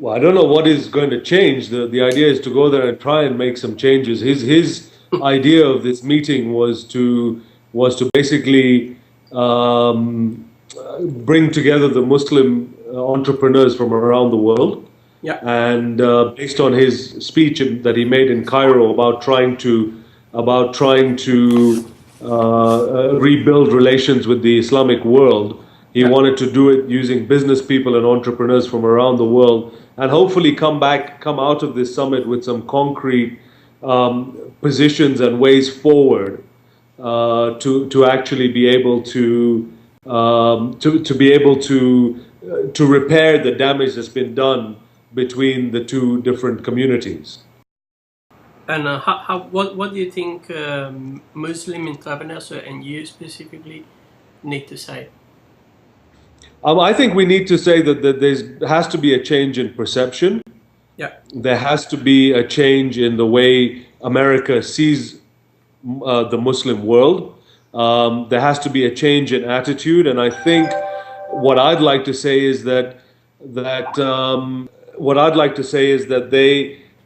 Well, I don't know what is going to change. The idea is to go there and try and make some changes. His idea of this meeting was to basically bring together the Muslim entrepreneurs from around the world. Yeah. And based on his speech that he made in Cairo about trying to rebuild relations with the Islamic world, he wanted to do it using business people and entrepreneurs from around the world, and hopefully come out of this summit with some concrete positions and ways forward to actually be able to repair the damage that's been done between the two different communities. And what do you think Muslim entrepreneurs and you specifically need to say? I think we need to say that there has to be a change in perception. Yeah. There has to be a change in the way America sees the Muslim world. There has to be a change in attitude, and I think what I'd like to say is that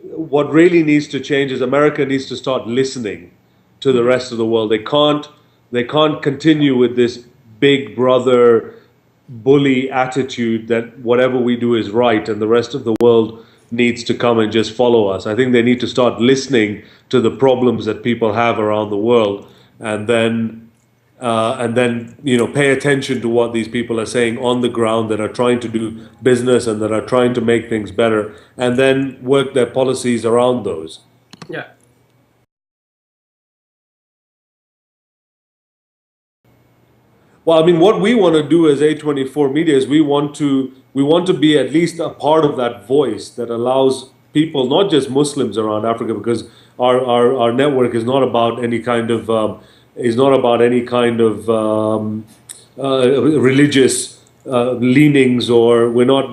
what really needs to change is America needs to start listening to the rest of the world. They can't continue with this big brother bully attitude that whatever we do is right and the rest of the world needs to come and just follow us. I think they need to start listening to the problems that people have around the world, and then pay attention to what these people are saying on the ground that are trying to do business and that are trying to make things better, and then work their policies around those. Yeah. Well, I mean, what we want to do as A24media is we want to be at least a part of that voice that allows people, not just Muslims around Africa, because our network is not about any kind of religious leanings, or we're not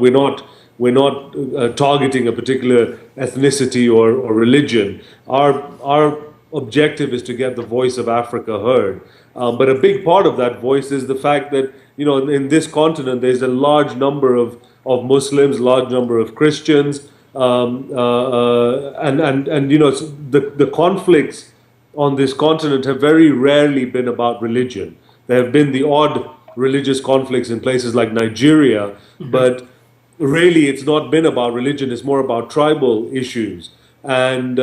targeting a particular ethnicity or religion. Our objective is to get the voice of Africa heard. But a big part of that voice is the fact that, in this continent there's a large number of Muslims, large number of Christians, and the conflicts on this continent have very rarely been about religion. There have been the odd religious conflicts in places like Nigeria, but really it's not been about religion. It's more about tribal issues. And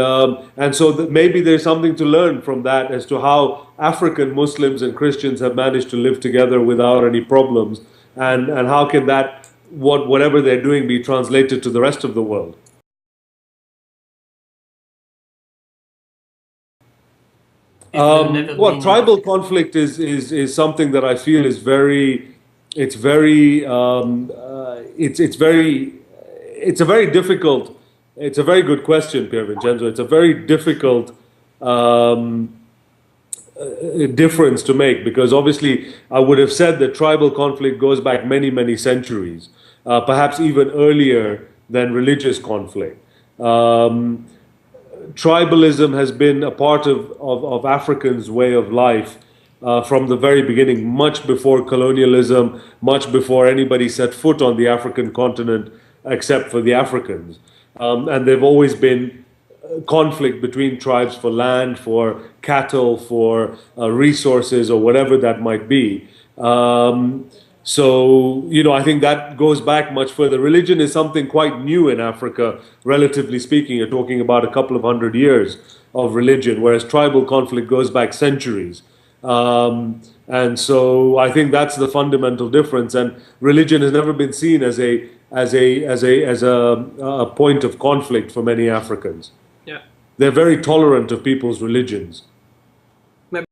so maybe there's something to learn from that as to how African Muslims and Christians have managed to live together without any problems, and how can that, whatever they're doing, be translated to the rest of the world. Tribal conflict is something that I feel is it's a very difficult. It's a very good question, Pierre Vincenzo. It's a very difficult difference to make, because obviously I would have said that tribal conflict goes back many, many centuries, perhaps even earlier than religious conflict. Tribalism has been a part of Africans' way of life from the very beginning, much before colonialism, much before anybody set foot on the African continent except for the Africans. And there've always been conflict between tribes for land, for cattle, for resources, or whatever that might be. So, I think that goes back much further. Religion is something quite new in Africa, relatively speaking. You're talking about a couple of 100 years of religion, whereas tribal conflict goes back centuries. And so I think that's the fundamental difference. And religion has never been seen as a point of conflict for many Africans. Yeah. They're very tolerant of people's religions.